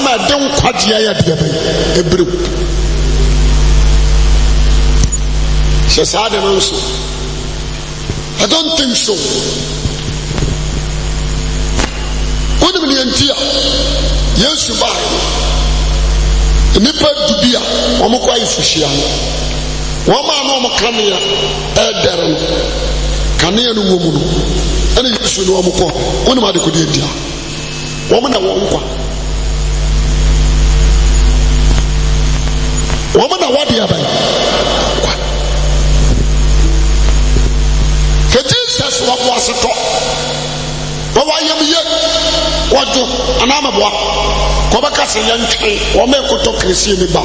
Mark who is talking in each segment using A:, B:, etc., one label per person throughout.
A: asama de nkwagia ya de ba ebrew shesade no so I don't think so. When we enter Yesu ba nipa dubia omo kwa ifishia wo ma no omo kanea edere no kanea no wo mu no ene Yesu no omo ko woni ma de ko de dia wo mo na wo nkwa wo mo na wo de aban ke Jesus wo bo aseto wo wa yem ye wojo anamabwa ko baka se yantwe wo me koto kresi ni ba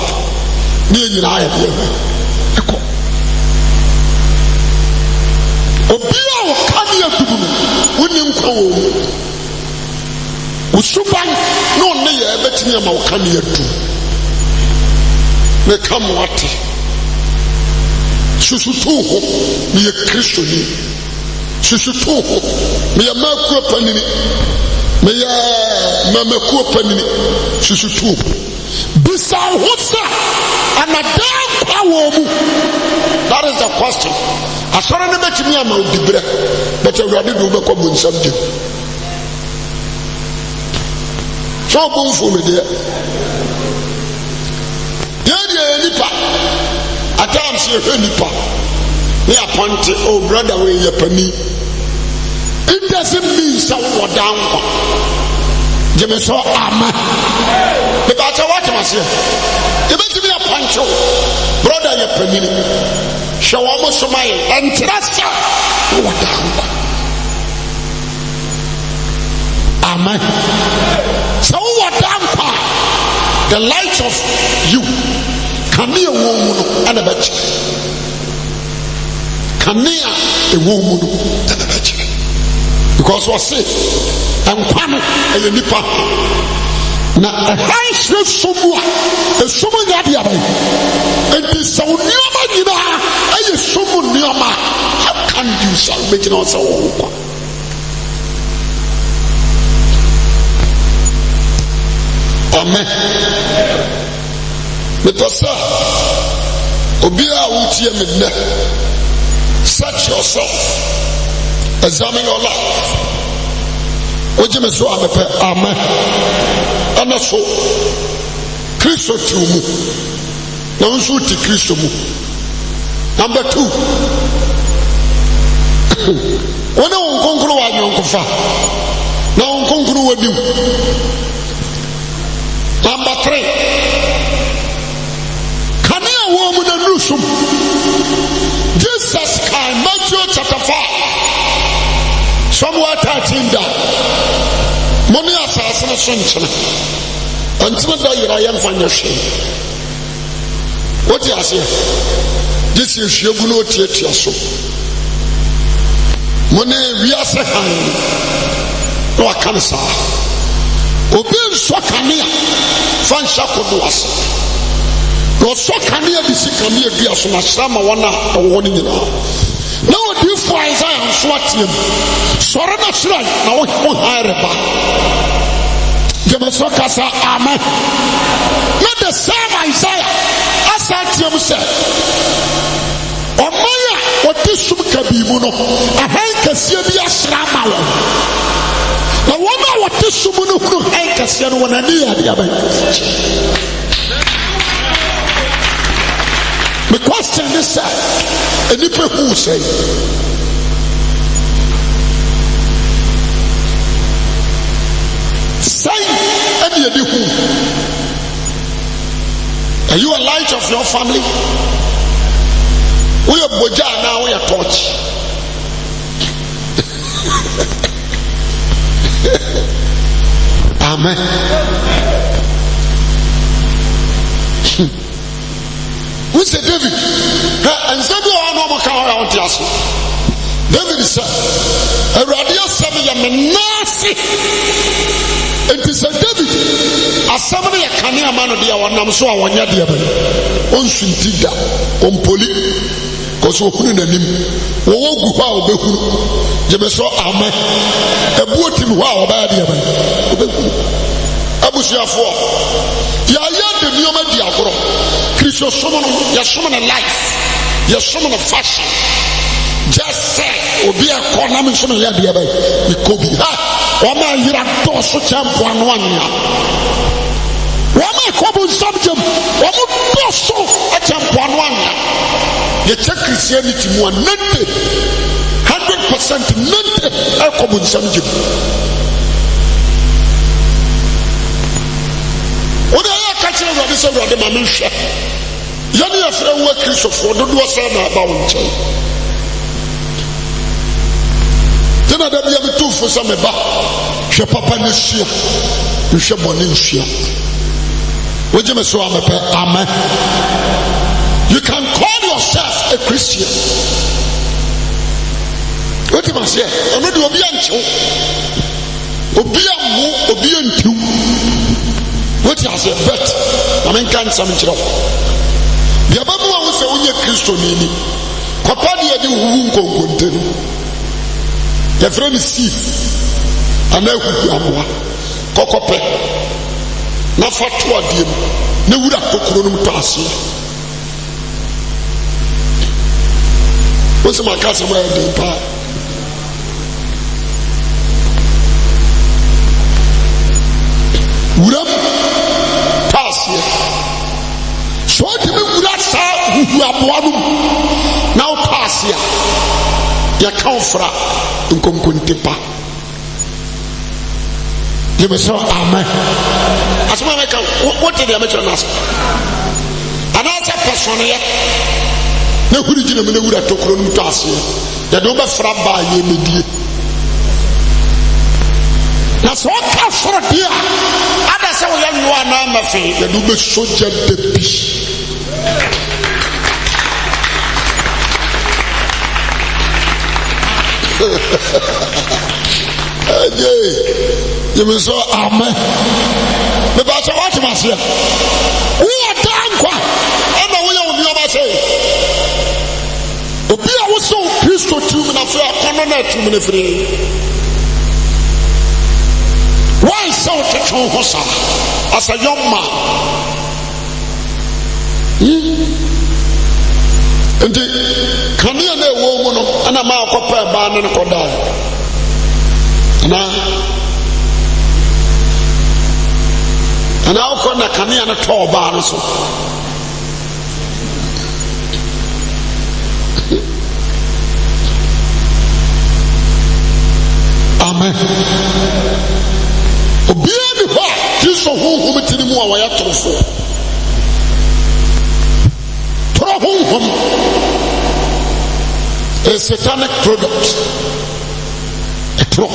A: ni nyina aye de eko obia wo kan ya dubu woni nkwa wo usuban no ne ye betimi ama wo kan ya du me kam wate susutu ho ni ye Kristo ni susutu ho me ya maku panini me ya mamaku panini susutu bisa hosa anadan kwa wo mu. That is the question. Asora ne betimi ama odibre but awurade do be ko munsam je so bon fo me de ye nipa at times you nipa me appoint oh brother we ye pani. It doesn't mean so what down je me so ama the battle what must say e betimi appoint brother ye pani show almost so my and trust what down amen so what down the light of you kania wo mu no ana ba chi kania e wo mu no ana ba chi because what say enkwano e nipa na high stress somua e somu ya dia ba enti so nioma nyina aye somu nioma how can you salvage no so wo amen because obia wutie me na search yourself, examine your life. Oje me so amepe amen ana so Kristo ti mu na unsu ti Kristo mu. Number 2 ona onkonkro wa nyonkofa na onkonkro wa dim. Number 3 kania wo mu na nusum. Jesus can Matthew chapter 5 somewhere 13 down money asase na sonchena antima da yira yan fanya hwe what you say this is hwegu no tietia so money we are say han no akansa obi nso kanea fansha kodo ase no so kanea bi sikania bi aso na sama wana woni nyina na odi fo Isaiah nso atiem sore na sira na wo haireba jema so kasa amen na the same Isaiah asatiem se omaya odi sum kabimu no ahan kasie bi asra ma wo na wona wodi sum no hunu han kasie no wona ni ade aban. The question is and people who say and you who are you a light of your family? We are boja now, we are torch. Amen. Who said David? And some of our normal car out here. David said, a radio seven nasi. And he said, David, as somebody a canny man of the hour, I'm so I want you on Suntida, on Poli, because we're putting a name. Oh, go out, Jebeso, amen. A boat in wow, bad. abusuafo ya de nioma di agoro Kristo somo no ya somo na life ya somo na fashion just say obi akona me somo ya de ba ikobi ha o ma yira do so champo anu anya o ma ko bu subject o mu do so champo anu anya ye check Christianity mu anante 100% nante e ko bu subject what are you catching over this over the mamisha yani ya fra wa Christopher do do say na ba won chen tena da bia me tufo sa me ba hwe papa na hia hwe bone hia woje me so amepe amen. You can call yourself a Christian. What you must say ono de obi anche obi amu obi antiu. What you say bet I mean can some chiro bia ba mu a wo se onye Kristo ni papa de ade hu nkonkonte no the friend is sick and now who amwa kokope na fatu adiem na wura kokoro no mtase wose makasa ma de pa wura tase so de me wura sa hu amwa no na o tase ya kaufra nkonkonte pa you say amen as my make what did you make us another person here na huri gina me na wura tokoro no tase ya do be fra ba ye medie na so ka fro dia ada se wo ya nwa na mafe ya do be soja de bi you will say amen. The pastor what you must say who are done kwa and we will be over say obi a wo so Kristo tu me na fe akono na tu me na free why so to hosa as a young man and can you na wo mu no ana ma akopa ba ne ko da na ana ko na kania na to ba no so amen obia bi ho Kristo honhom tiri mu a wa ya torofo toro honhom a satanic product etro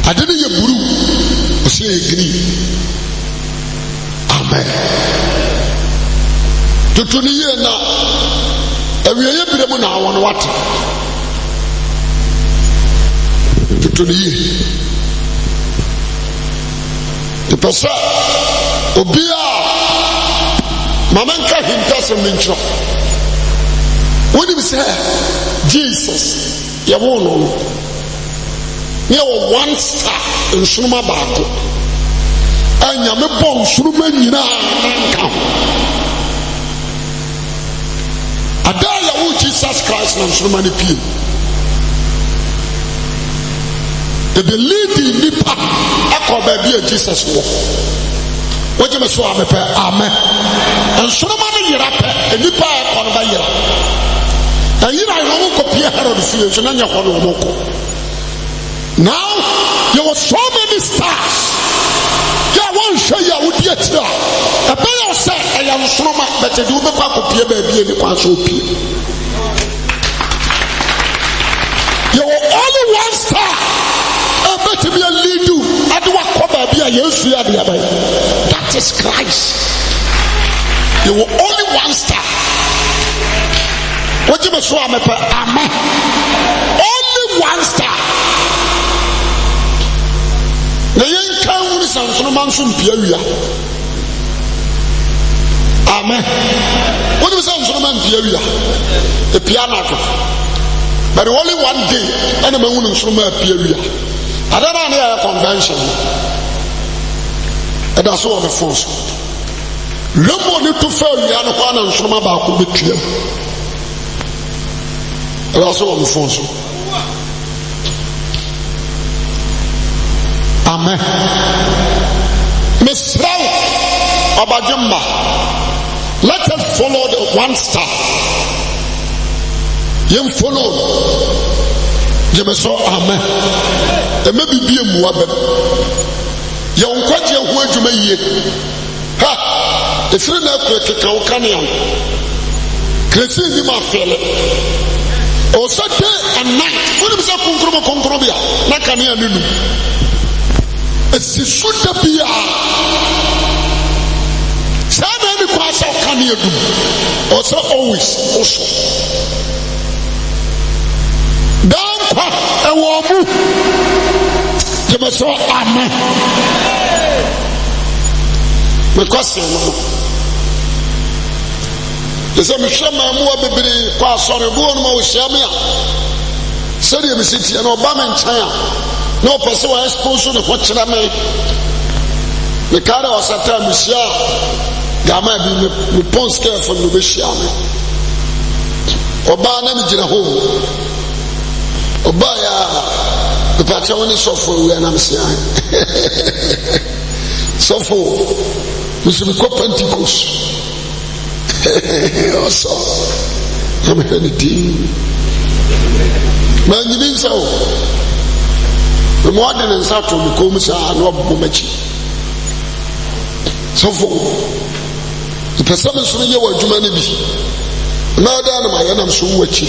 A: adene ye buru o se green amen tutuni ye na awiye bire mu na awon wate tutuni ye the person obia mamanka hinta se mincho when you say Jesus ya wono ne o one star nsunuma baako anya me bon nsunuma nyina nka adaya wo Jesus Christ na nsunuma ne pie the leading nipa akoba bi Jesus wo woje me so amepe amen nsunuma ne yira pe nipa akoba ba yira ayira yo ko pie Herod fie so na nya ko no ko. Now there were so many stars. Yeah, one show you would get here. A bear said, I am strong, but I do not copy a baby in the console. There were only one star. I bet to be a leader. I do not cover be a yes, that is Christ. There were only one star. What you must show me, amen. Only one star. Na yen kan wuri sansono manso mpia wia amen woni sansono man mpia wia e pia na ko but only one day ana ma wonu nsono ma pia wia adana na ya convention ɛda so wɔ me fon so lɔmɔ ne to fa awia no hɔ ana nsoroma baako bɛtuam ɛda so wɔ me fon so. Amen. Mesrɛ Obajimba, let us follow the one star. Yem follow. Yemeso amen. Eme bibi emu abem. Ye onkwaje ho adwuma yie. Ha! Efiri na akure keka wo kan ya. Kresi ni ma fele. O Saturday and night, woni bisa konkro bia na kan ya nunu. Esi suda bia. Sana ni kwa sa kan ya dum. Also always also. Dankwa ewo mu. Jemeso amen. Me question no. Ese me hwe ma mu abebere kwa asore bo no ma wo hia me a. Seri me siti na oba me nchan a. No person wa expose no ho kira me. Me kare o sata me hia. Gama bi me pons care for no be hia me. Oba na me gina ho. Oba ya the patcha woni sofo we na me sia. Sofo musu ko Pentecost. Also I'm anything. Man you mean so? The modern and Saturn becomes a no bomachi. Sofo the person so ye wa dwuma ne bi. Na da na ma yanam so wachi.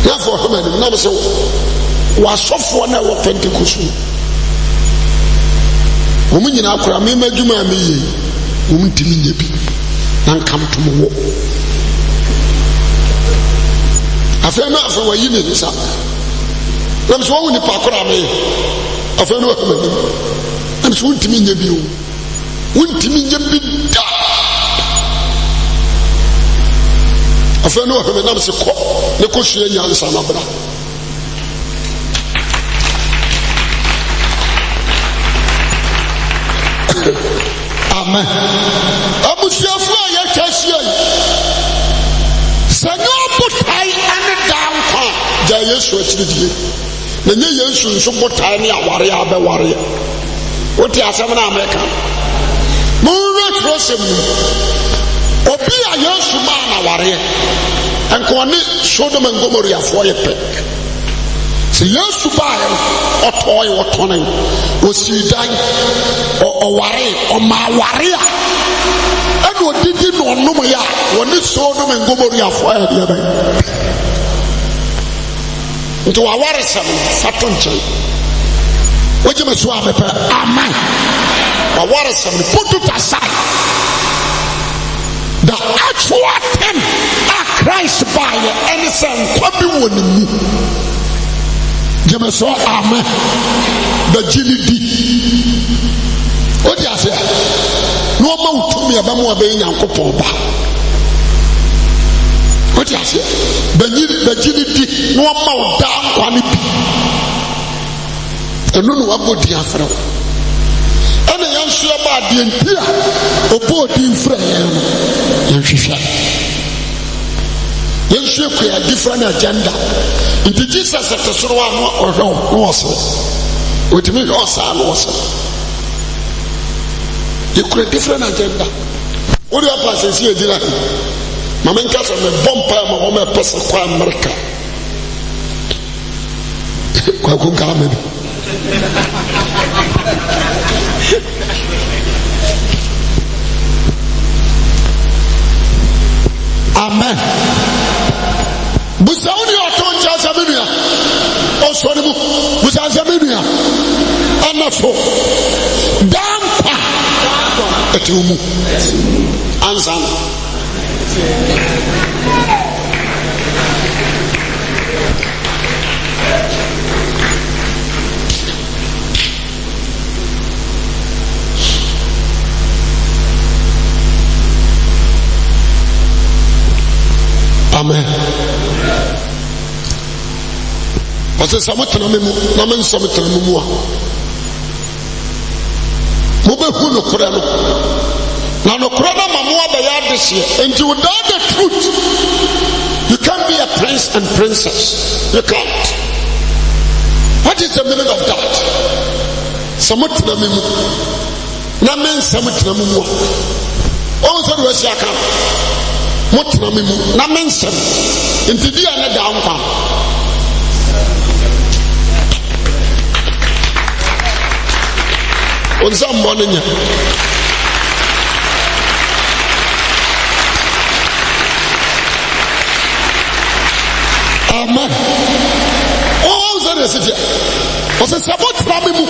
A: Therefore, how many numbers was soft na wo Pentecost? Woman in Akra, me Majuma, me, woman Timmy, and come to me. I feel not for what you need, sir. I'm so in the Pakra, me. I feel no woman. I'm so intimate, you wouldn't mean you be I feel no woman. I'm so called the Koshian Sanabra. Amen. Abusiafo a yɛkɛhyia yi. Sɛ nyɛ botae ane daa nkwa gya Yesu akyirikyiri. Na nyɛ Yesu nso botae ne aware abɛware. Wote asɛm na Amerika. Monwura Trosem mu. Obi a Yesu maa na aware. Nka ɔne Sodom and Gomorrah foɔ yɛ pɛ. Sɛ Yesu baeɛ ɔtɔe wɔtɔne osidan ɔware ɔmaware a ɛna ɔdidi na ɔnom yɛ a wɔne Sodom and Gomorrah foɔ yɛ deɛ bɛn nti waware sɛm fato nkyɛn wogye me so a mepɛ amen waware sɛm put it aside the actual thing a Christ baeɛ ɛne sɛ nkwa bi wɔ ne mu Jemeso amen. The GDD. What do you say? No amount to me about more being Uncle Pomba. What do you say? The GDD. No amount down quality. And no about the Afro. And the young sure about the entire or both in frame. Yes, you create a different agenda. In the Jesus at the Surah or no, with me also. You create a different agenda. What do you have to say? Mamenkas on the bumper, my home person, Qua America. Amen. Busauni otonja zamenua osonimu busa zamenua anafo dampa etumu ansan Amen. ɔsɛ sɛ motena me mu na me nso metena me mu a mobɛhu nokorɛ no na nokorɛ no ma mo abɛyɛ adehyeɛ. Enti without the truth you can't be a prince and princess. You can't. What is the meaning of that? Sɛ motena me mu na me nsa motena me mu a ɔn sɛ de wɔasi aka motena me mu na me nsɛm nti di a ne da nkwa ɔnsa mmɔ no nyɛ. Amen. Ɔn sɛ de asi tia ɔsɛ sɛ motena me mu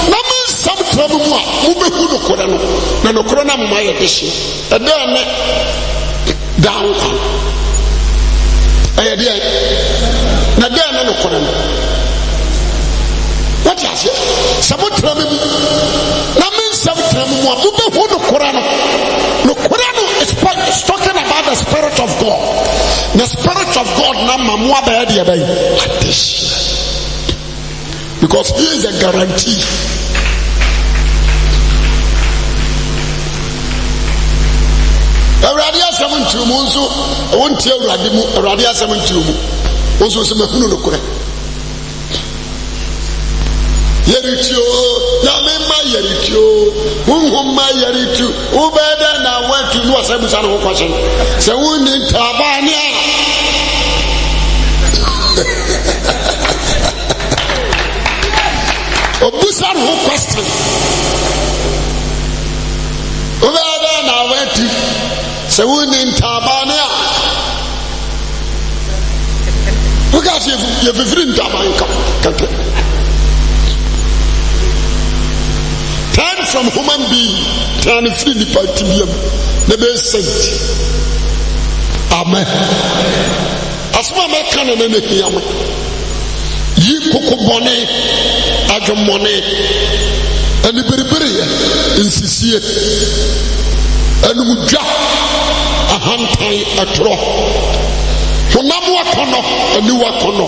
A: na me nsɛm tena me mu a mobɛhu nokorɛ no na nokorɛ no amoma yɛ de hyeɛ. Ɛdɛn ne da nkwa ɛyɛ deɛ na dɛn ne nokorɛ no wate aseɛ. Sɛ motena me mu na me nsɛm tena me mu a mobɛhu nokorɛ no. Nokorɛ no is talking about the Spirit of God. The Spirit of God na ma mo abɛyɛ deɛ bɛyɛ adehyeɛ, because he is a guarantee. Awurade asɛm ntiw mu nso wontie Awurade mu. Awurade asɛm ntiw mu nso sɛ mahunu nokorɛ. Yeritio nyame ma yeritio honhom ma yeritu wobɛdɛ na watu no asɛ busa no ho kwasɛm sɛ wonni ntabane a obusa no ho question wobɛdɛ na watu sɛ wonni ntabane a wokase yɛfifiri ntaban kakɛ. Turn from human being, turn free the partibium, the best saint. Amen. As my man can and any yam. Ye coco bonnet, agam money, and the berry in Sicily, and Muja, a hand tie a tro. Honamwa kono, a new wakono.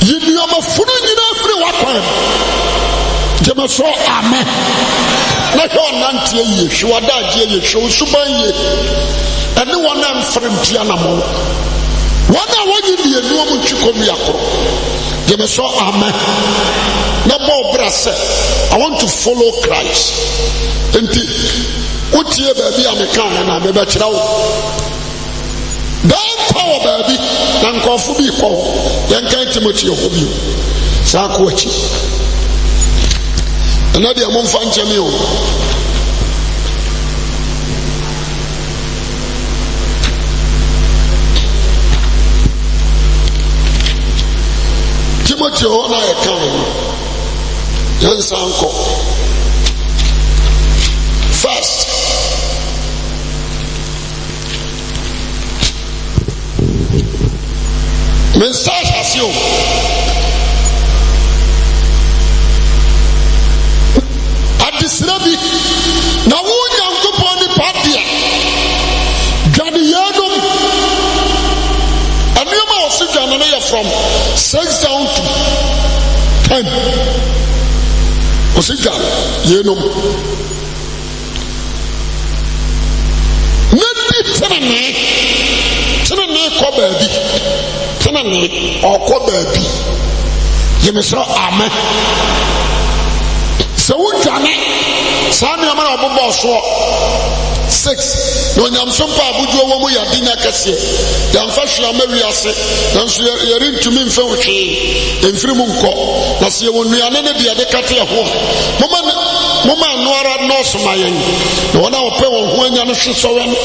A: Ye knew I'm a fool in every wakon. Jemaso amen. Na hwe onantie ye hwe wadaje ye hwe suban ye ene wona mfrem tia na mo wona wonyi die no mu twikomu yakoro. Jemaso amen. Na bo brase I want to follow Christ. Enti utie baabi ameka na me be kira wo dan power baabi na nkofo bi ko yenkan Timothy ho bi sa ko achi. Another among Fanchemio. Timothy, on I come. Young uncle. First, message as you. Adisrabi na wunya nkopon ni padia dwane yadom anema osidwane na ya from 6 down to 10 osidwane yenom nani tenene ko baabi tenene okọ baabi yemeso amen. So we can Sami Amara Bobo 6. No Yamsumpa Bujo Womo Yadina Cassia. Yamfasha Mariase, Nancy Yerin to me Fauci, and Frimunko, Nasia when we are never the Adekatia home. Mama Nora Nosmayan. The one our pay when Yanush so and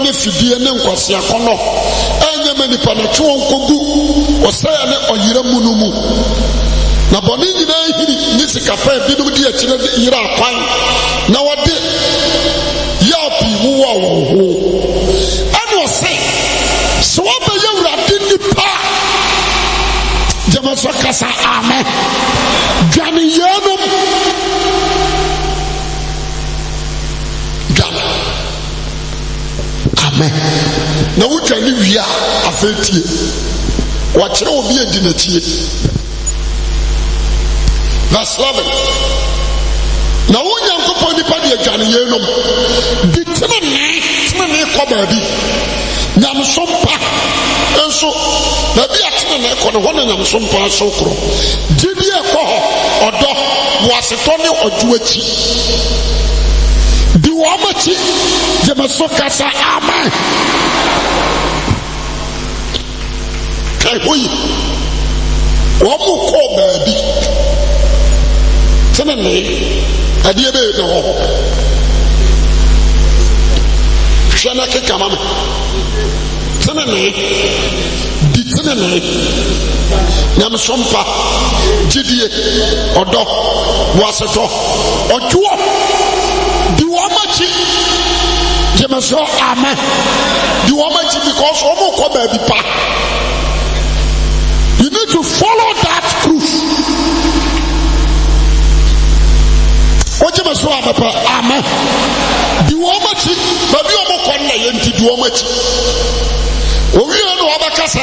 A: if you dear Nenquasia Kono, and the many Panatuan Kogu, or Sayane or Yiramunumu. Na boni nyina hiri nisi kafa bidum di akire yira kwan na wode ya pi wo wo ano say so ba yawrade nipa jama so kasa amen gani yanum gana amen na wutani wia afetie wakyerɛ obi adi n'akyie. Verse 11. Na wo Nyankopɔn nipa de adwane yɛnom di tenene kɔ baabi nyamesom pa nso baabi a tenene kɔ no hɔ na nyamesom pa so korɔ gyidie kɔ hɔ ɔdɔ boasetɔ ne ɔdwo akyi di wɔn akyi gyeme so kasa amen. Kai hɔ yi wɔn mo kɔɔ baabi tenene adeɛ bɛyɛ na hɔ hwɛ na keka ma me tenene di tenene nyamesom pa gyidie ɔdɔ boasetɔ ɔdwoɔ di wɔn akyi gyeme so amen. Di wɔn akyi because wɔn kɔ baabi pa. You need to follow that proof. Oje so amapa amen. Di wɔn akyi baabi wɔn kɔ na yɛ nti di wɔn akyi. Owie no abakasa.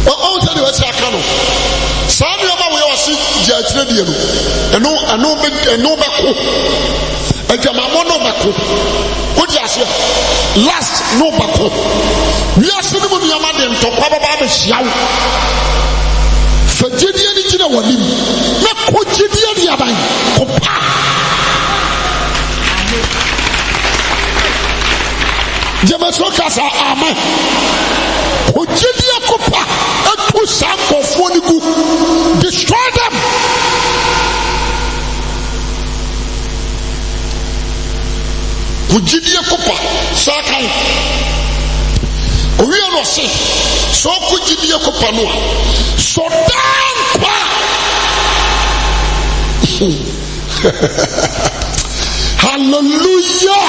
A: O tell you what I can. Saa nneɛma wo yɛ ɔsi gye akyerɛ deɛ no ɛno bɛko adwamamɔ no bɛko wodi aseɛ last no bɛko wiase no mu nneɛma de ntɔkwa bɛba abɛhyia wo fa gyedie no gyina w'anim na kɔ gyedie de aban kɔpa gyeme so kasa amen. Kɔ gyedie kɔpa atu saa nkɔfoɔ no gu destroy them. Kujidie kopa sakai owie no se so kujidie kopa no so dan kwa hallelujah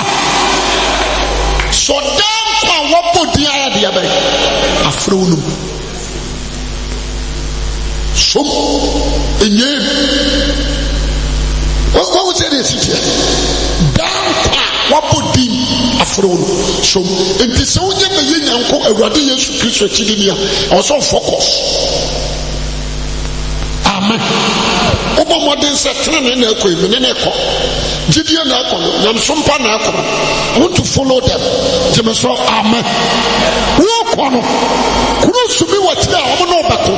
A: so dan kwa wabodi aya de abai afrewunu so enye what would say this here dan kwa wabodi afrewunu so enti se wonye meye nyanko awurade Yesu Kristo akidi nia also focus amen. Obo modern se trene na ekɔ emi ne ekɔ gidie na ekɔ nyamsompa na ekɔ I want to follow them gyeme so amen. Wo kɔ no kuro sumi wɔtire a ɔmo no bɛko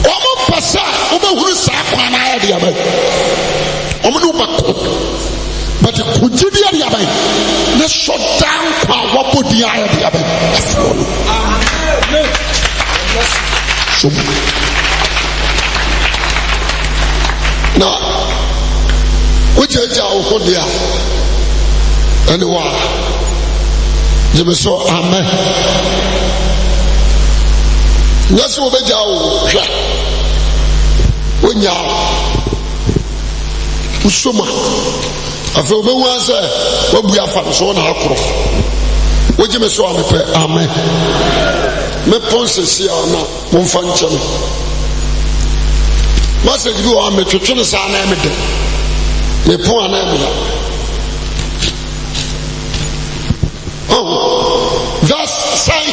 A: ɔmo pasa ɔmo huru saa kwa na ayɛ de abai ɔmo no bɛko but kujidie de abai ne so dan kwa wabodi ayɛ de abai amen. So na wojeja wo ho dia ene wa jeme so amen. Nyase wo beja wo hwa wonya usoma afa obewu ase wabu afa so na akoro wojeme so amepe amen. Me ponsesi ana momfa nkyeme message bi o ametwetwe sa na emede me pon ana emede that's say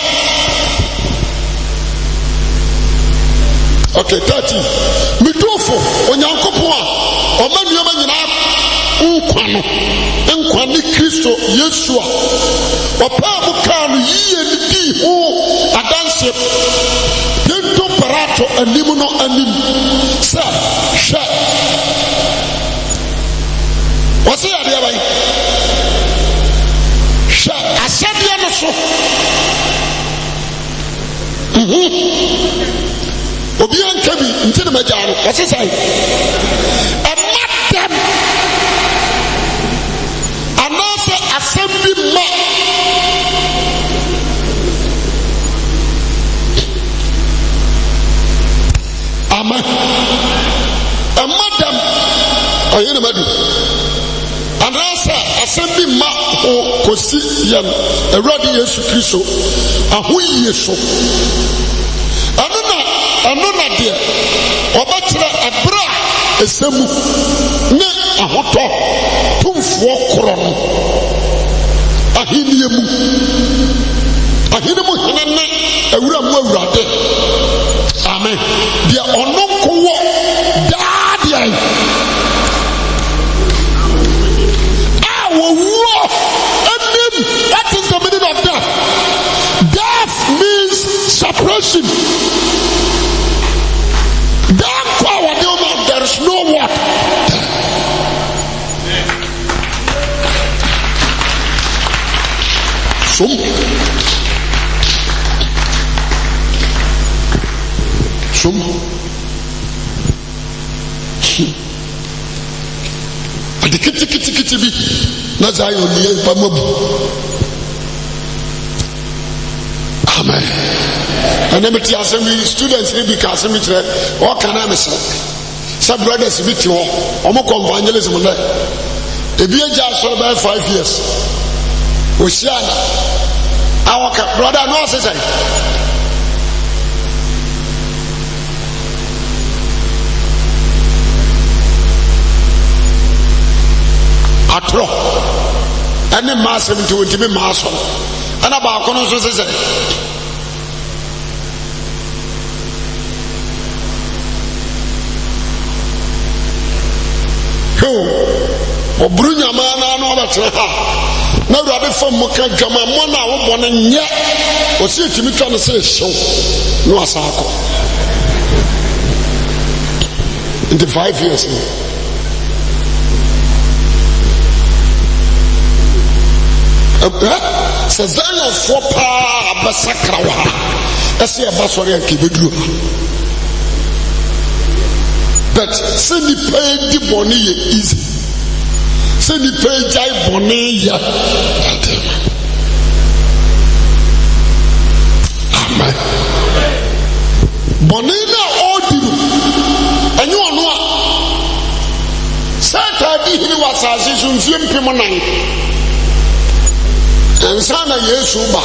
A: okay 30 midofo onyankopon a omanuama nyina nkwa no nkwa ni Kristo Yesu a opa mu ka no yiye ni di ho adanse yento parato anim no anim sa hwɛ wɔse adeɛ bai hwɛ asɛdeɛ no so obi anka bi nti ne magya no wɔse sɛ ɛma dɛm anaasɛ asɛm bi ma amen. ɛma dɛm ɔyɛ ne madu anaasɛ asɛm bi ma ho kosi yɛn Awurade Yesu Kristo ahoyie so ɛno na deɛ ɔbɛkyerɛ ɛberɛ a ɛsɛmu ne ahotɔ tumfoɔ korɔ no ahenniɛ mu ahene mu hene ne awura mu awurade. Amen. Dia ono nkowo daa dia that is the meaning of death. Death means separation. There is no what. The kitty be Nazayo Pamabu. Amen. And then students because what can I say? Some brothers with you, almost evangelism. If you just saw about 5 years, Oceana, our brother knows it. Atro, and the massive to be master, and about connoisseurs. Obrunya mana no abatere ha na urade fam muka dwama mo na wo bone nye o se timi twa no se hyew no asako in the 5 years se zanyo fo pa abasakra wa ese e basori akibeduru but se ni pay di bone ye easy. Se ni pay jai bone ya. Amen. Bone na odiru. Enyu onu a. Sata di hiri wasase sunfie mpem nan. Ensa na Yesu ba.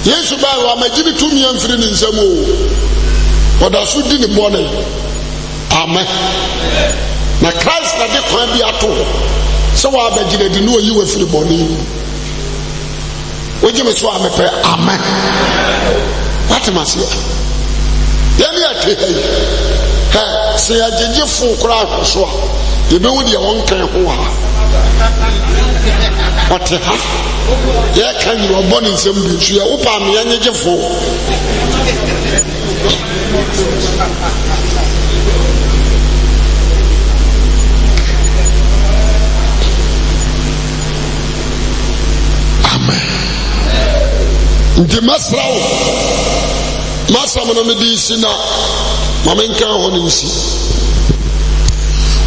A: Yesu ba wa magini tumi amfiri ni nsam o. Oda so di ni bone. Amen. Na Christ na de kwa bi ato. So wa abagide di no yi wa firi boni. Oje me so amepe. Amen. What must you? Yani ate hey. Ha, se ajeje fu kura ahso a. Ye be wo de won kan ho ha. What ha? Ye kan yi oboni nsem bi su ya wo pa me anyeje fu. Nti masrawo masamono medi sina mamenka ho ni nsi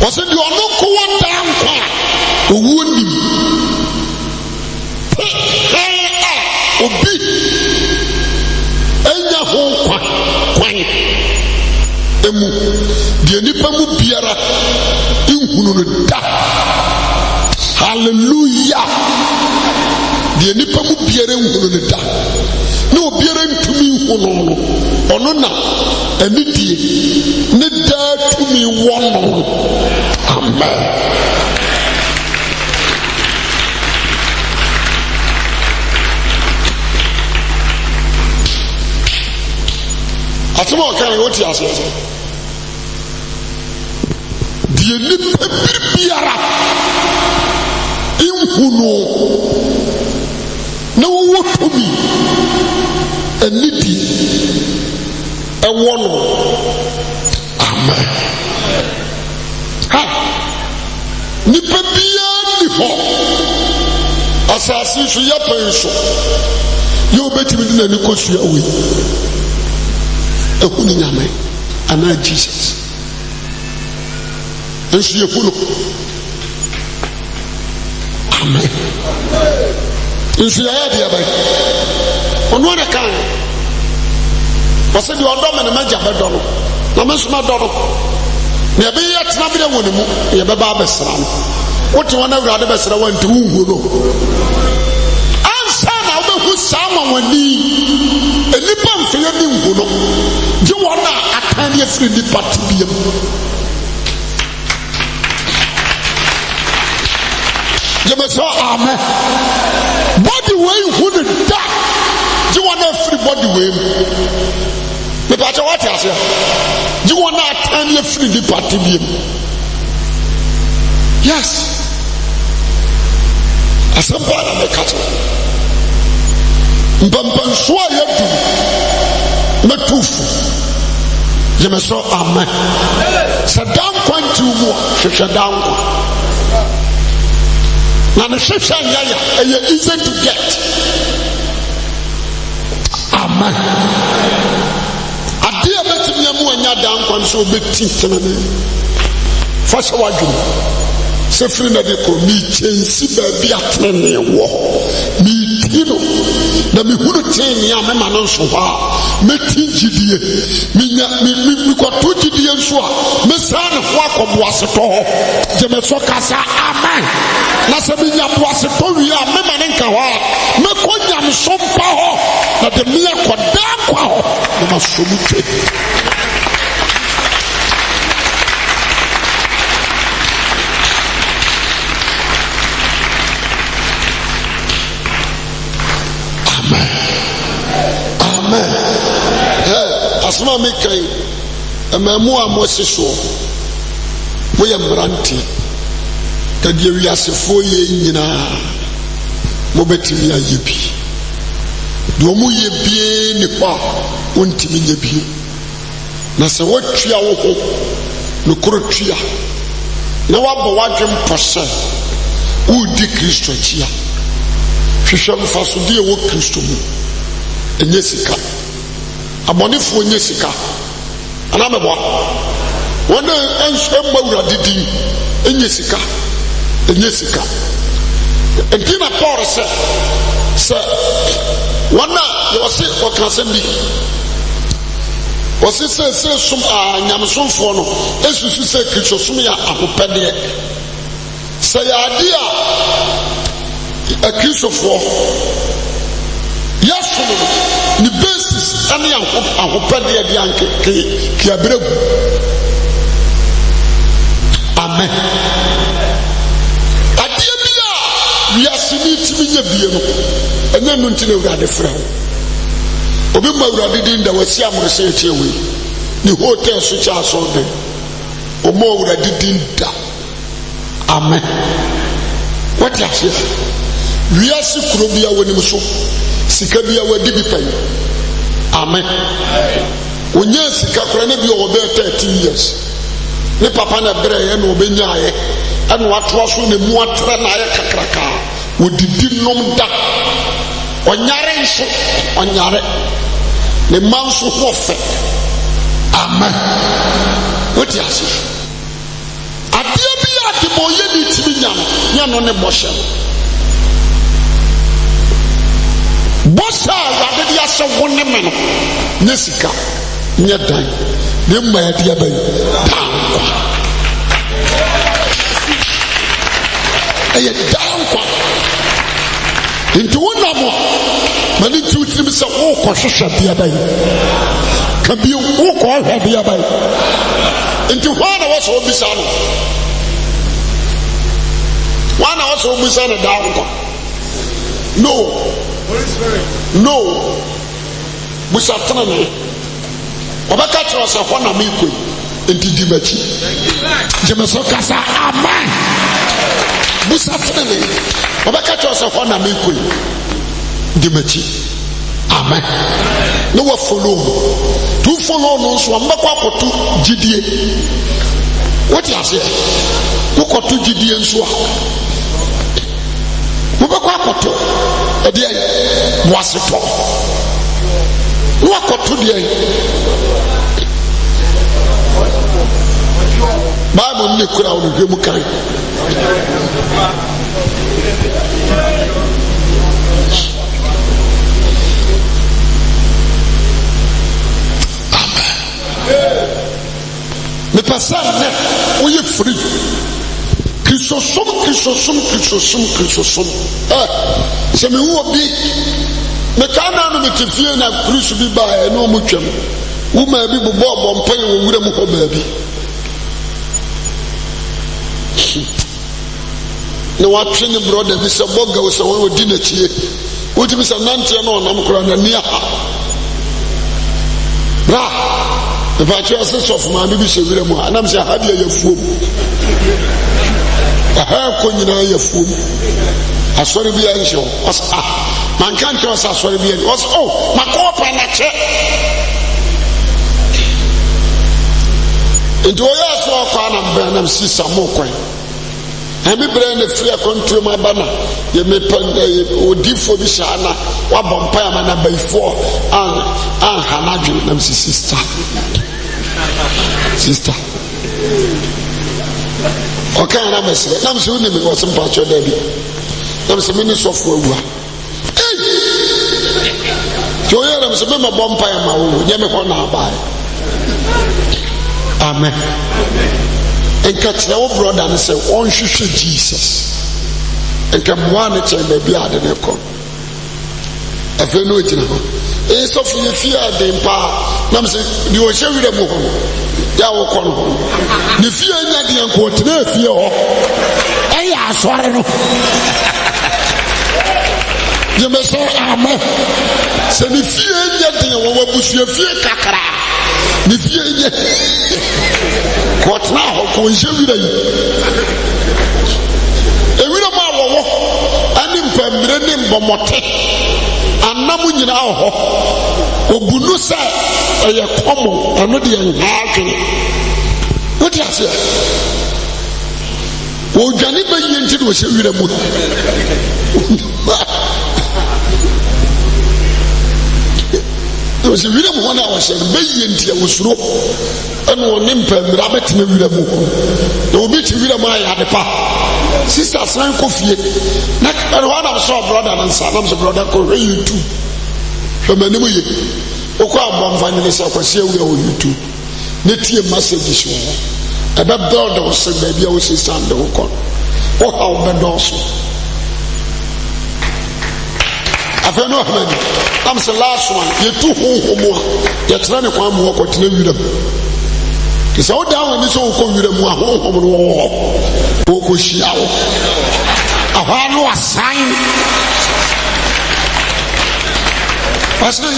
A: o se di ono ko wanda nkwa owu nim obi enya ho kwan emu die nipa mu biara nhunu no da. Hallelujah. Die nipa mu biara nhunu no da na obiara ntumi nhunu no ono na ani die ne da tumi wono. Amen. Atimo kan wo ti ase die nipa biara nhunu na wo tumi anidi ewo no. Amen. Ha nipa bia ni ho asasi so ya penso yo betimi di na ni kosua we ehuni nyame ana Jesus ensu ye funo. Amen. Ensu ya dia bai ono na kan wase di ondo me na maja bedo no na me so mado no na be ya tena bi de woni mu ye be ba besra no wote wona awurade besra wanti hunhu no ansa na wo hu sama wani enipa mfe ye ni hunhu no je wona atani afiri ni party biem. Amen. Body way who the dark one everybody way me pa what ya say you want to turn your free the party bi yes asampa na me catch mbamban so ayadu metufu je me so amen sa down kwanti mu hwehwe down kwa na ne hwehwe nyaya e easy to get amen adia betimi amu anya down kwa so beti tenane fa so wadwum se free na de ko mi chensi ba bi atene wo mi tino na mi hunu tene ya me ma no so ha me tinjidie mi ko to jidie nso a me san ho akobo aseto ho je me so kasa amen na se mi nya bo aseto wi a me ma ne nka ho a me ko nyam so mpa ho na de mi akoda kwa ho me ma so mu twe amen asma me kai amamu amosiso wo ye mranti ka die wiasefo ye nyina mo betimi ayebi do mu ye bie ni pa ontimi nye bie na se wotwia wo ho no korotwia na wabɔ wadwem pɔsɛ udi Kristo chia hwehwɛ mfasodie wo Kristo mu enye sika abɔnefo enye sika anamɛboa wɔn a ɛmba Awurade din enye sika enti na Paul sɛ wɔn a yɛwɔse ɔkasɛm bi wɔse sɛ som nyamesomfoɔ no esusu sɛ Kristo som yɛ ahopɛdeɛ sɛ yɛ ade a Kristofoɔ yɛsom no ne basis ɛne ahopɛdeɛ de anke kiabrɛgu amen adeɛ bi a wiase ne timi nya bie no ɛnyɛ no nti na Awurade frɛ wo obi ma Awurade din da wasi amorɔsɛ akyɛ wei ne hotel so kyɛ asɔ den ɔma Awurade din da amen wɔte aseɛ wiase kuro bia wɔnim so sika bia wɔdi bi pɛn amen onye sika kora ne bi ɔbɛ 13 years ne papa na brɛ yɛ na ɔbɛnya ayɛ ɛna watoa so ne mu atra na ayɛ kakraka wɔdidi nom da ɔnyare nso ɔnyare ne ma nso ho fɛ amen wɔte ase adeɛ bi a de bɔ yɛ ne timi nya no ne bɔhyɛ bɔhyɛ a Awurade de ahyɛ wo ne me no nyɛ sika nyɛ dan ne mma yɛde abɛyi dankwa ɛyɛ dankwa nti wonam a ma ne nti wotirim sɛ wokɔhwehwɛ deɛ bɛyi ka bio wokɔhwɛ deɛ bɛyi nti hɔ na wɔsɛ wobisa no hɔ na wɔsɛ wobisa no dankwa no busa tenene obaka kyerɛ sɛ hɔ na mekɔ enti di makyi gyeme so kasa amen busa tenene obaka kyerɛ sɛ hɔ na mekɔ di makyi amen ne wa follow tu follow no so mbɛkɔ akɔto gyidie wote ase wokɔto gyidie nso a mobɛkɔ akɔto ɛdeɛ boasetɔ ne wakɔto deɛ Bible ne kura wo no hwɛ mu kan amen mepɛ sɛ nnɛ woyɛ free Kristosom sɛ mehu obi meka na no mete fie na krusu bi baa ɛne ɔmo twam woma bi bobɔɔbɔ mpɛn wɔ wura mu hɔ baabi na watwe ne brɔda bi sɛ bɔga wo sɛ wɔdi n'akyie Would you be some nanty and on Namkran near her? Bra, if I choose of my baby, she will more, and I'm saying, how do you fool? I have Konina, your fool. I saw the answer was man can't trust us for the was my corp and a check. Into a so far and Brenham see some more coin. And me bring the free country my banner. You may pen deep for the Shana, what vampire man by 4 and Hanaji, and sister. Okay, and I'm saying, I'm soon it was some part of Debbie. There was a minister of war. Joya, there was a member bumpire, my own, Yamapon. Amen. And catch the old brother and say, one should Jesus. And come one and baby out in a con. I feel no it now. It's of your fear, the power. Nam say, you will show you the moon. Yaw con. The fear that the unquote, no fear. I swear. You may say, Amen. Say, the fear yet, what was your fear, Kakara? The fear yet. What now? Who is you? A widow, and in Pembrenim Bomote, and Namun now, Obunusa, a common, and not the enlarging. What do you say? Oh, Janiba Yentin was a widow. There was a rhythm 1 hour, said, Bayin was rope, and one impel, rabbit, and there will be to read my at the park. Sister San Coffee, not one of saw brother and son of the brother could read you too. From a new year, Okwa finally said, I say, we owe you too. Netty messages, about brother was said, baby, I was his son, the Okon. Oh, how bad also. I feel no money. I'm the last one. You're too home. You're trying to come walk or to them. It's all down and it's all come with them. Okushia. I have no sign. What's it?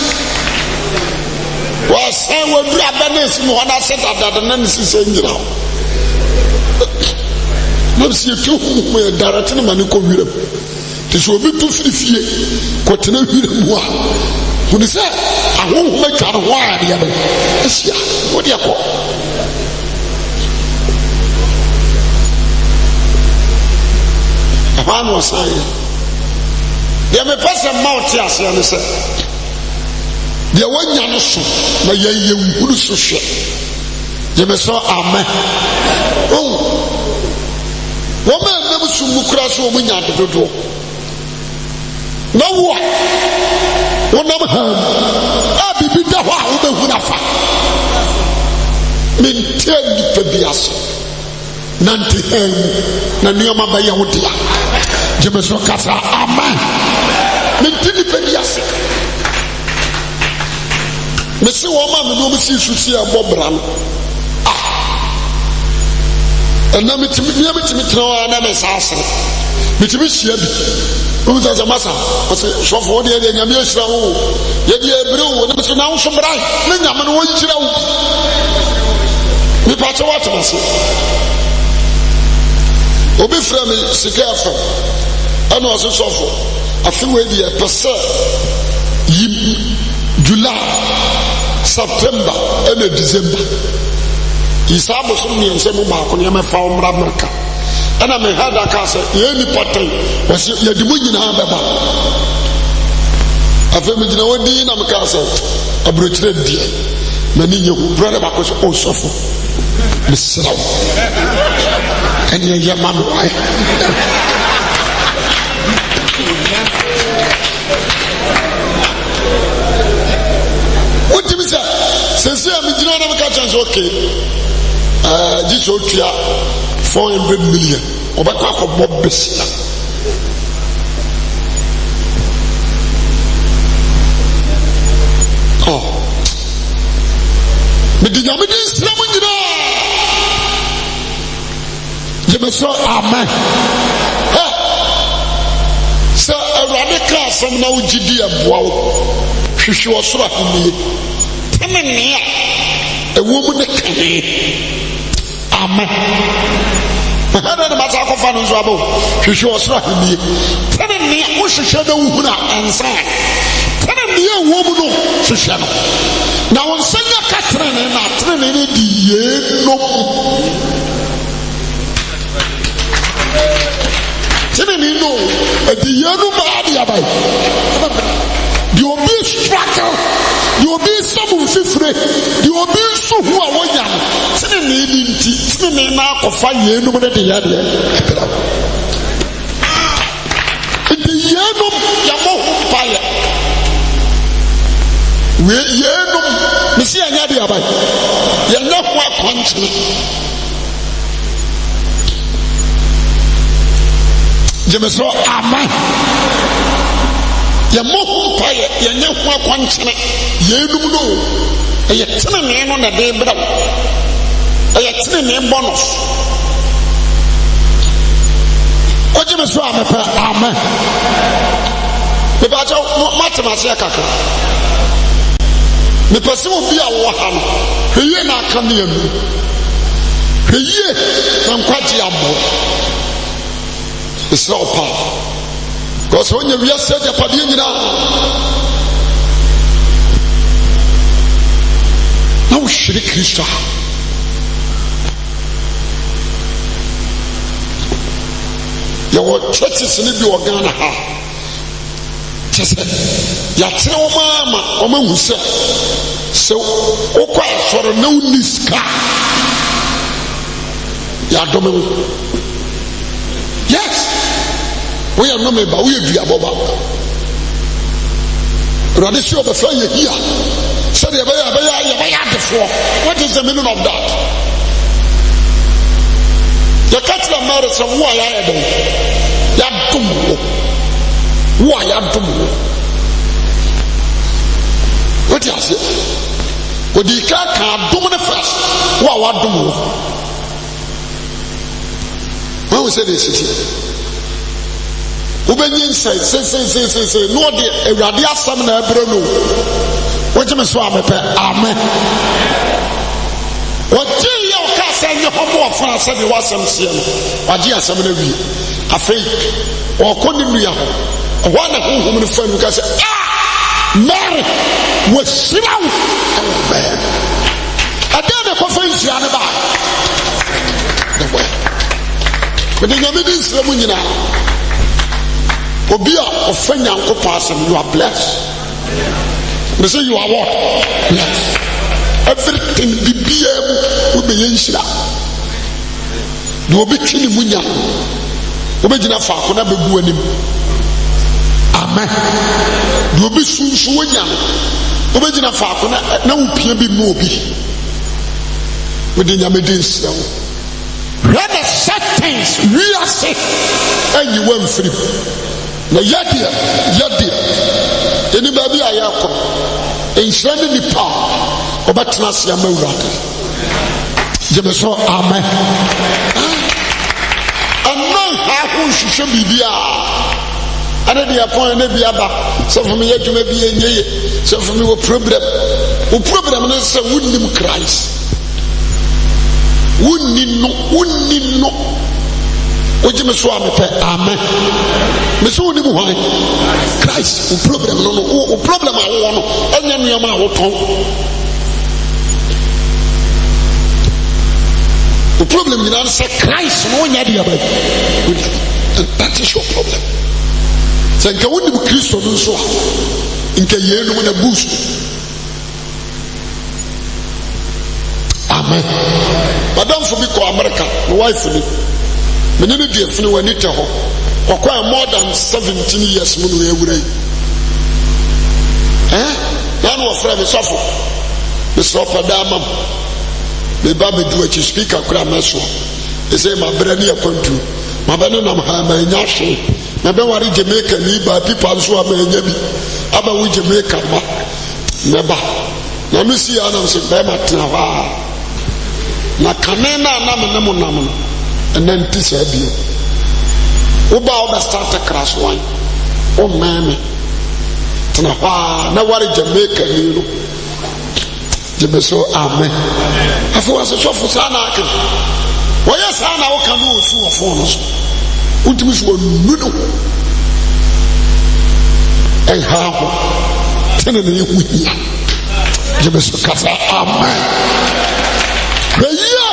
A: Well, say when we are balanced, Mohana said that the name is saying you now. Let's see two who directly manuko with them. This will be too free. Continue with moi. Who is that? I won't make a wire. What do you call? A man was saying, there may pass a mouth here, and said, there were young so, but you would so share. You may say, Amen. Oh, woman never soon will crash over me at the door. No one. One number. I be the one who would have maintain the bias. Nanti Nanioma Bayahudia. Jameson Casa. Amen. Maintain the bias. Monsieur Woman, no Monsieur Susi and Bob Brown. And now it's me to know another assassin. Who does a massa? So for the Yamisha, yet you brew, and it's now some bright. Lingaman won't you know? We patch what I say. Obi from Sikafa, and also so for a few years per se. July, September, and December. He's almost only in some mark on your farm America. And I may have a castle, any party was your demotion. A family no one in a castle, a bridge dear. Many you brother back was also for Mr. And your man, what do you say? Since I'm in the catch, okay. This old 400 million. Obaka Bob Bessia. Oh, but the Yamid is coming. You may say, Amen. So a radical asɛm na wogidi aboa wo hwehwe ɔsoro ahemie tene nea ɛwɔ mu ne kane amen ɛna ne masa akɔfa no nso abo hwehwe ɔsoro ahemie tene nea wohwehwɛ na wohu na ɛnsa tene nea ɛwɔ mu no hwehwɛ no na wo nsa nya ka tene na tene ne di yɛnom tene ne no ɛdi yɛnom baa de abae the obi struggle the obi some fifre the obi so who a wonya tene ne di nti tene ne na akɔfa yɛnom ne de yɛde ɛdi yɛnom yɛmɔ ho paeɛ yɛnom mesi yɛnyɛ de abae yɛnyɛ ho akɔnkyene gyeme so amen yɛmmɔ ho mpaeɛ yɛnyɛ ho akɔnkyene yɛnum no ɛyɛ tenenee no na de brɛ wo ɛyɛ tenenee bonus ɔgyeme so a mepɛ amen mepɛkyɛ matemaseɛ kakra mepɛ sɛ obi a wɔ ha no hwɛ yie na aka ne anu hwɛ yie na nkwagye abɔ ɛsrɛ wo paa because onye wiase agyapadeɛ nyinaa na wohyere Kristo a yɛwɔ churches ne bi wɔ Ghana ha kyɛ sɛ yɛakyerɛ wɔn ama wɔn ahu sɛ wokɔ asɔre na wonni sika yɛadome wo yes woyɛ nnome ba woyɛ duabɔ ba awurade sɛ ɔbɛfrɛ yɛ hia sɛdeɛ yɛbɛyɛ adefoɔ. What is the meaning of that? yɛka kyerɛ mary sɛ wo a yɛayɛ dɛn yɛadom wo a yɛadom wo wote aseɛ ɔde ka adom no first wo a woadom wo wahu sɛ de ɛsiti wobɛnyi nsɛe sesesesese na ɔde awurade asɛm na ɛbrɛ no wogye me so a mepɛ amen wɔgye yɛ ɔka sɛ nyɛ hɔ ma ɔfana sɛdeɛ woasɛm seɛ no wagye asɛm no awie afei ɔkɔ ne nnua hɔ ɔhɔ na honhom no fa nu ka sɛ mary wɔhyira wo ɛwɔ bɛɛ ɛdɛn ne kɔfa nhyira no baa mede nyame de nsira mu nyinaa obi a ɔfa nyankopɔn asɛm you are blessed. Me say you are what? Blessed. Everything bibia mu wobɛyɛ nhyira de obi twi ne mu nya wobɛgyina faako na bɛgu anim amen de obi sunsu wonya wobɛgyina faako na wopia bi mu obi wode nyame de nsira wo hwɛ the settings wiase anyi wamfiri na yɛdeɛ ɛni baabi a yɛakɔ nhyira ne nipa a ɔbɛtena ase ama Awurade gyeme so amen ɛnna ha ho nhwehwɛ biribiaa ɛne deɛ pɔn ne bi aba sɛfo me yɛ adwuma bi ɛnyɛ ye sɛfo me wɔ problem wo problem ne sɛ wonnim Christ wonni no wogye me so a mepɛ amen me so wonim hwan Christ wo problem no wo problem a wowɔ no ɛnyɛ nneɛma a wotɔn wo problem nyinaa ne sɛ Christ no wonya de aba that is your problem sɛ nka wonim Kristo no nso a nka yɛnum na boost amen madamfo bi kɔ America ne wife ni mene ne duafini w'ani tɛ hɔ ɔkɔɛ more than 17 years mu no ɛwura yi na ne wɔfrɛ me sɔfo mesrɛ ɔpɛ daa ma m meba medu akyi speaker kora mɛsoɔ ɛsɛ mabrɛ ne yɛkwantu mabɛne nam ha maanya hwee mɛbɛware Jamaica ni baa pipa nso a maanya bi aba wo Jamaica ma mɛba na no si anam sɛ bɛma tena hɔ a na kane na anam ne mo nam no ɛnɛ nti saa bio woba wobɛstarte kras wan wommɛɛ me tena hɔ na ware Jamaica ni no gyeme so amen afei wɔasesɔfo saa na aka wɔyɛ saa na woka no ɔsu wɔ fon no so wontumi so wɔnu no ɛnha ho tene ne yɛhu hia gyeme so kasa amen bɛyia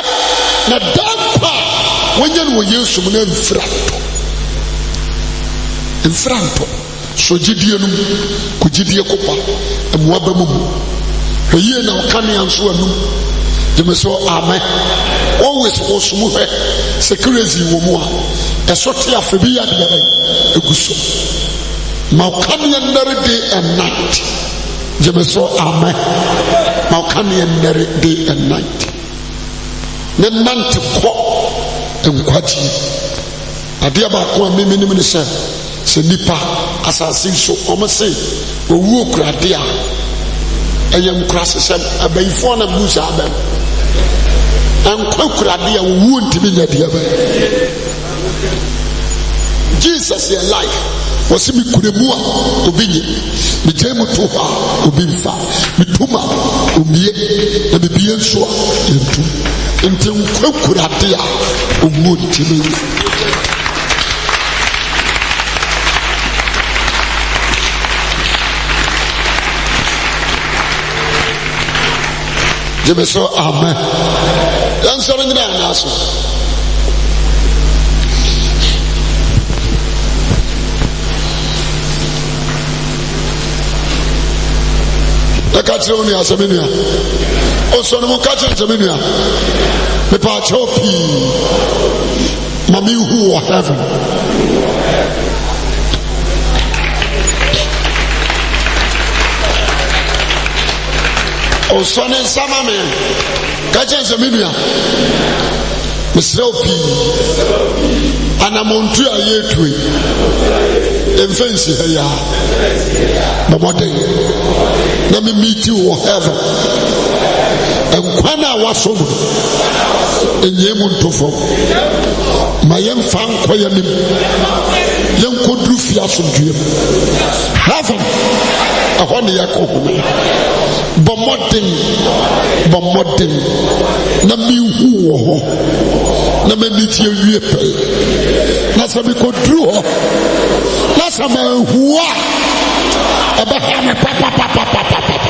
A: na dampa wɔnyɛ no wɔ Yesu mu na mfira ntɔ so gyidie no mu kogyidie kopa mmoaba mu hwɛyie na ɔka ne anso anum gyeme so amen always wɔsom hwɛ security wɔ mu a ɛso te afe bi yadeɛ ɛgu so ma ɔka ne nnɛre day and night gyeme so amen ma ɔka ne nnɛre day and night ne nante kɔ nkwagye adeɛ baako a memenim ne sɛ nipa asase so ɔmo se owuo kurade a ɛyɛ nkura sesɛm abayifoɔ na musa abɛm nkwa kurade a owuo ntimi nya deɛ bɛ Jesus yɛ life wɔsi mi kuremu a obi nye mi gye mu to hɔ a obi nfa mi tum a omie na mi bie nso a yɛntum nti nkwa kurade a owuo ntimi nya gyeme so amen yɛnsɔre nyina yɛna so ɛka kyerɛ wo nua sɛ me nua ɔsɔne mu ka kyerɛ sɛ me nua mepaakyɛw pii ma mehu wɔ heaven ɔsɔne nsama me ka kyerɛ sɛ me nua mesrɛ wo pii anamontu a yɛtue ɛmfa nsi ha yi a bɛmmɔden na memiti wɔ heaven nkwa no a wasɔ mu ɛnyɛ mu ntofam ma yɛmfa nkɔ yɛnim yɛnkɔduru fie asomdwuam heaven ɛhɔ ne yɛkɔ home bɔ mmɔden na mehu wɔ hɔ na m'aniti awie pɛi na sɛ mekɔduru hɔ na sɛ mahu a ɛbɛha me papapapapapa